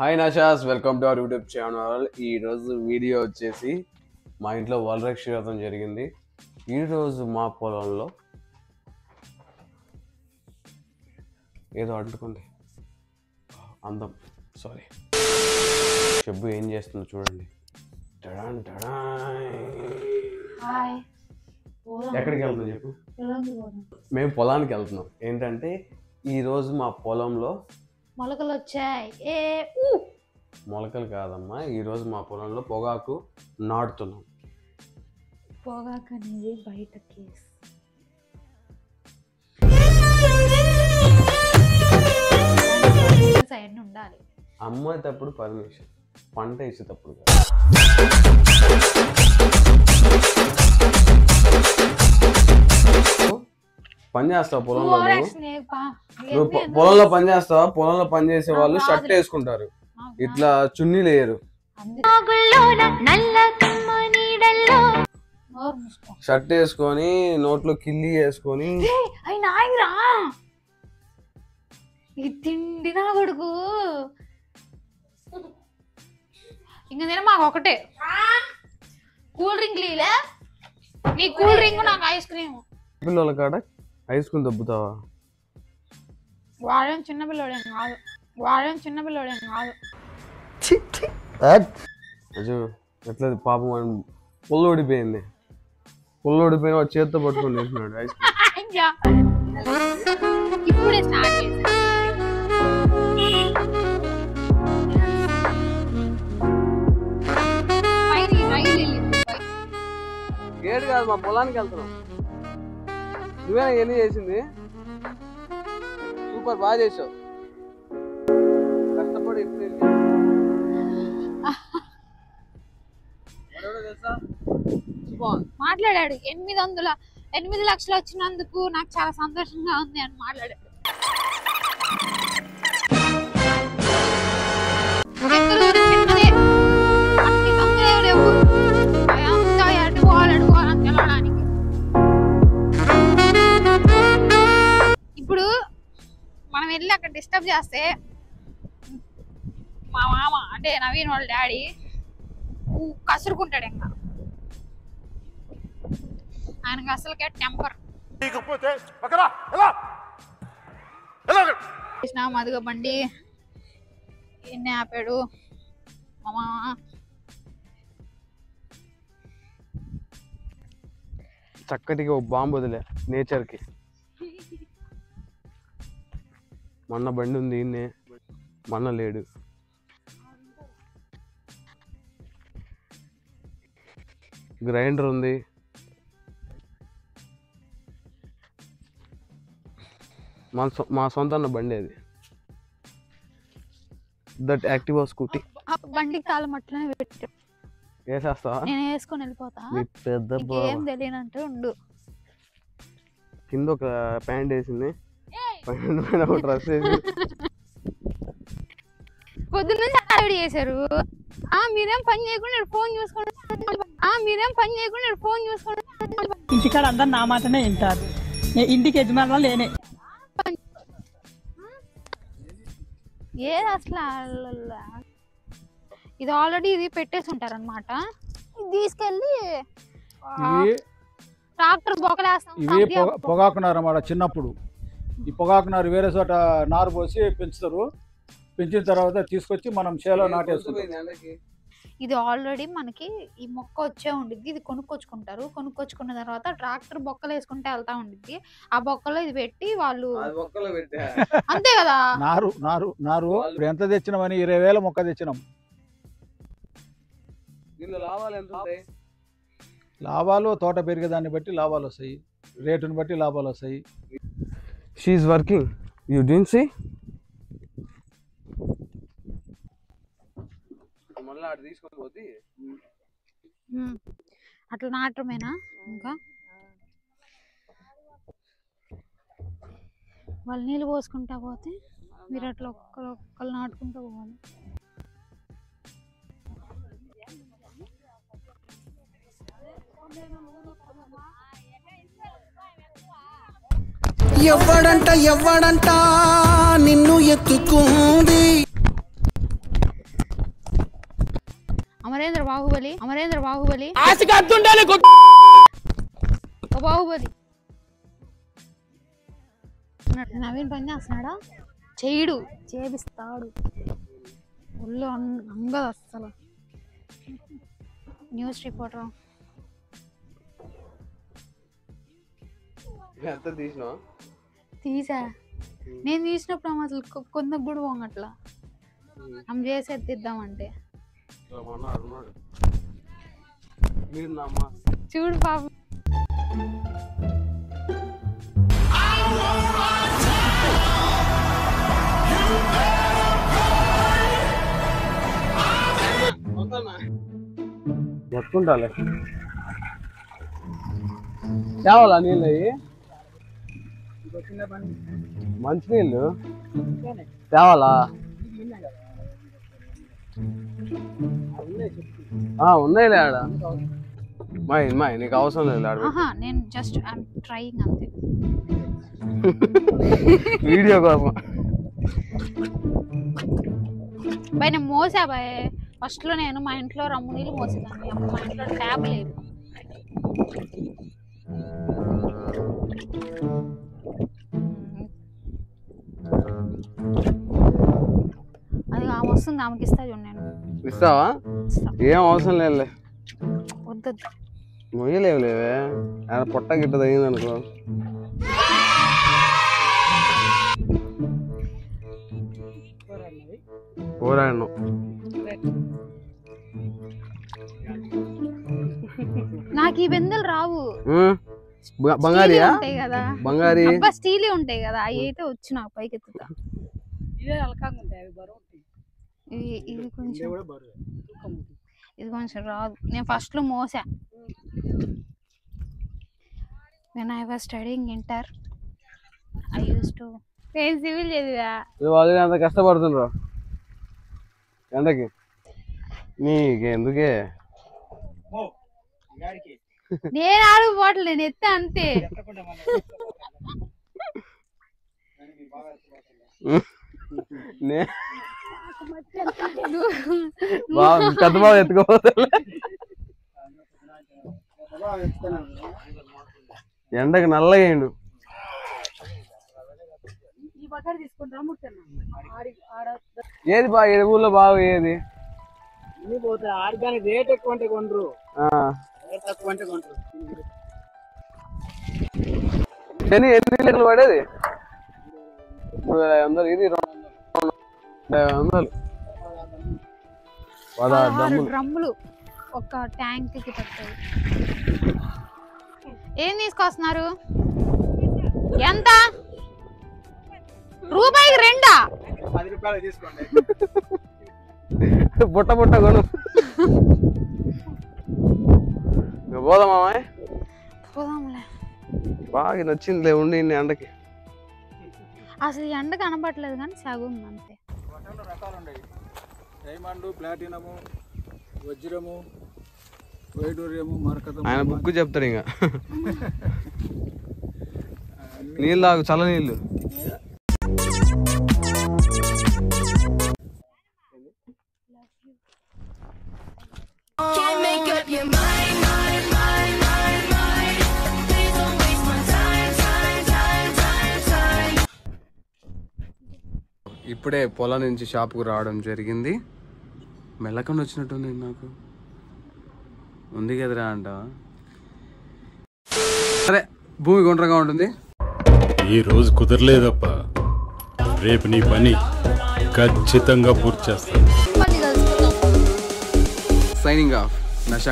Hi నాషాస్, welcome to our YouTube channel. ఈరోజు video వచ్చేసి మా ఇంట్లో వరలక్ష్మీ జరిగింది. ఈరోజు మా పొలంలో ఏదో అంటుకుంది అందం. సారీ, చెప్పు ఏం చేస్తుందో చూడండి. ఎక్కడికి వెళ్తున్నాం చెప్పు. మేము పొలానికి వెళ్తున్నాం. ఏంటంటే ఈరోజు మా పొలంలో మొలకలు వచ్చాయి. మొలకలు కాదమ్మా, ఈరోజు మా పొలంలో పొగాకు నాటుతున్నాం. పొగాకు అనేది బయట కేసు. సైడ్ ఉండాలి. అమ్మేటప్పుడు పర్మిషన్, పంట ఇచ్చేటప్పుడు పని చేస్తావు పొలంలో. నువ్వు పొలంలో పని చేస్తావా? పొలంలో పని చేసే వాళ్ళు షర్ట్ వేసుకుంటారు, ఇట్లా చున్నీ లేరు. షర్ట్ వేసుకొని నోట్లో కిల్లి వేసుకొని తిండి నా కొడుకు. ఇంకా నేను మాకు ఒకటే కూల్ డ్రింక్ లీలే. నీ కూల్ డ్రింక్ నాకు ఐస్ క్రీమ్. పిల్లల కాడ ఐస్ క్రీమ్ దబ్బుతావా? వాడేం చిన్న పిల్లడేం కాదు, వాడేం చిన్న పిల్లడేం కాదు. అజు ఎట్లా పాపం పుల్ల ఓడిపోయింది. పుల్ల ఓడిపోయిన వాడు చేత్తో పట్టుకొని తింటున్నాడు ఐస్ క్రీమ్. ఇప్పుడే స్టార్ట్ చేశాను. ఏడు కాదు, మా పొలానికి వెళ్తున్నాం. నువ్వేనా ఎన్ని చేసింది? సూపర్, బాగా చేసావు. కష్టపడి మాట్లాడాడు. 8 లక్షలు వచ్చినందుకు నాకు చాలా సంతోషంగా ఉంది అని మాట్లాడాడు. ఇప్పుడు మనం వెళ్ళి అక్కడ డిస్టర్బ్ చేస్తే మా మామ అంటే నవీన్ వాళ్ళ డాడీ కసురుకుంటాడు. ఇంకా ఆయనకు అసలుకే టెంపర్. మధుగ బండి ఎన్ని ఆపాడు మా మామ. చక్కటిగా ఒక బాంబు వదిలే నేచర్కి. మొన్న బండి ఉంది, ఈయన్నే మొన్న లేడు. గ్రైండర్ ఉంది. మా సొంత బండి అది. That Activa scooty. బండికి తాళం అట్లనే పెట్టు. వేసేస్తావా? నేను వేసుకొని వెళ్ళిపోతా. పెద్ద ఏం తెలియనంటే ఉండు. కింద ఒక ప్యాంట్ వేసింది, పైన ఒక డ్రెస్ వేసి పొద్దున్న హడావిడి చేశారు. మీరేం పని చేయకుండా ఫోన్ చూసుకోండి. మీరేం పని చేయకుండా ఫోన్ చూసుకోండి. ఇంటికాడ అందరు నా మాటనే వింటారు. ఇంటికి యజమానులు లేనే. ఏది అసలు ఇది ఆల్రెడీ ఇది పెట్టేసి ఉంటారు అనమాట. తీసుకెళ్ళి ట్రాక్టర్ బొక్కలేస్తాం. ఇవి పొగాకున్నారు అన్నమాట. చిన్నప్పుడు ఈ పొగాకున్నారు వేరే చోట నారు పోసి పెంచుతారు. పెంచిన తర్వాత తీసుకొచ్చి మనం చేలో నాటేసుకుంటాం. ఇది ఆల్రెడీ మనకి ఈ మొక్క వచ్చే ఉండిద్ది. ఇది కొనుక్కొచ్చుకుంటారు. కొనుక్కొచ్చుకున్న తర్వాత ట్రాక్టర్ బొక్కలు వేసుకుంటే వెళ్తా ఉండిద్ది. ఆ బొక్కలో ఇది పెట్టి వాళ్ళు అంతే కదా. నారు ఇప్పుడు ఎంత తెచ్చినామని 20,000 మొక్క తెచ్చినాం. లాభాలు తోట పెరిగేదాన్ని బట్టి లాభాలు వస్తాయి, రేటుని బట్టి లాభాలు వస్తాయి. She is working. You didn't see? అట్లా నాటమేనా? ఇంకా వాళ్ళు నీళ్ళు పోసుకుంటా పోతే మీరు అట్లా ఒక్కళ్ళు నాటుకుంటూ పోవాలి. ఎవ్వడంట నిన్ను ఎత్తుకుంది. అమరేంద్ర బాహుబలి బాహుబలి నవీన్ పని చేస్తున్నాడా? చేయడు, చేపిస్తాడు. ఒళ్ళు అంగదు అస్సలు. న్యూస్ రిపోర్టర్ తీసా. నేను తీసినప్పుడు ఆమె అసలు కొందకు కూడా పోంగట్లా. ఆమె చేసేది తీద్దామంటే చూడు పాప. పట్టుకుంటాలే. తేవాలా నీళ్ళు? అవి మంచినీళ్ళు తేవాలా? ఉన్నాయిలే ఆడ. మాయ్ నీకు అవసరం లేదు ఆడ. నేను జస్ట్ ట్రైయింగ్ అంతే. వీడియో కోసం బాయ్ నేను మోసా బాయ్. ఫస్ట్ లో నేను మా ఇంట్లో రమ్ము నీళ్ళు మోసేదాన్ని. అప్పుడు మా ఇంట్లో ట్యాప్ లేదు. అది ఆమె వస్తుంది, ఆమెకి ఇస్తా చూడు. నేను ఇస్తావా? ఏం అవసరం లేదు. వద్దు మొయ్యలేవు లేవే. పొట్ట గిట్ట తగింది అనుకో. పోరాడు. నాకు ఈ బెందలు రావు. బంగారీ ఉంటాయి కదా, బంగారీ స్టీల్ ఉంటాయి కదా, అవి అయితే వచ్చి నాకు పైకి ఎత్తుతా. ఇది కొంచెం రాదు. నేను ఫస్ట్ లో మోసా. when I was studying inter I used to civil చదివా. అంత కష్టపడుతుండ్రు ఎండకి. నీకెందుకే? నేను ఆడుగు పోవట్లే, నేను ఎత్తా అంతే. పెద్ద బాబు ఎత్తుకోపోతా. ఎండకి నల్లగేయండు. ఏది బాగా ఏది ఊళ్ళో బాగా ఏది? రేట్ ఎక్కువ అంటే కొనరు, తక్కువ అంటే కొంటారు. శని ఎన్ని లీటర్లు పడేది? 3500. ఇది 200. 16 డ్రమ్ములు ఒక ట్యాంక్ కి పడతాయి. ఏం తీసుకొస్తున్నారు? ఎంత? రూపాయికి 2? 10 రూపాయలు తీసుకోండి. బుట్ట కొను. పోదామా? పోదాంలే. బాగా నచ్చిందిలే ఉండి ఎండకి. అసలు ఎండ కనబడలేదు కానీ సగం అంతే. రకాలు ఉన్నాయి. డైమండ్, ప్లాటినము, వజ్రము, వైడూర్యము, మరకతము. ఆయన బుక్ చెప్తాడు. ఇంకా నీళ్ళు తాగు, చల్ల నీళ్ళు. ఇప్పుడే పొలం నుంచి షాప్కు రావడం జరిగింది. మెల్లకుండా వచ్చినట్టుంది నాకు. ఉంది కదరా అంట. సరే, భూమి గుండ్రంగా ఉంటుంది. ఈ రోజు కుదరలేదప్ప, రేపు నీ పని ఖచ్చితంగా పూర్తి చేస్తాను. Signing off. నషా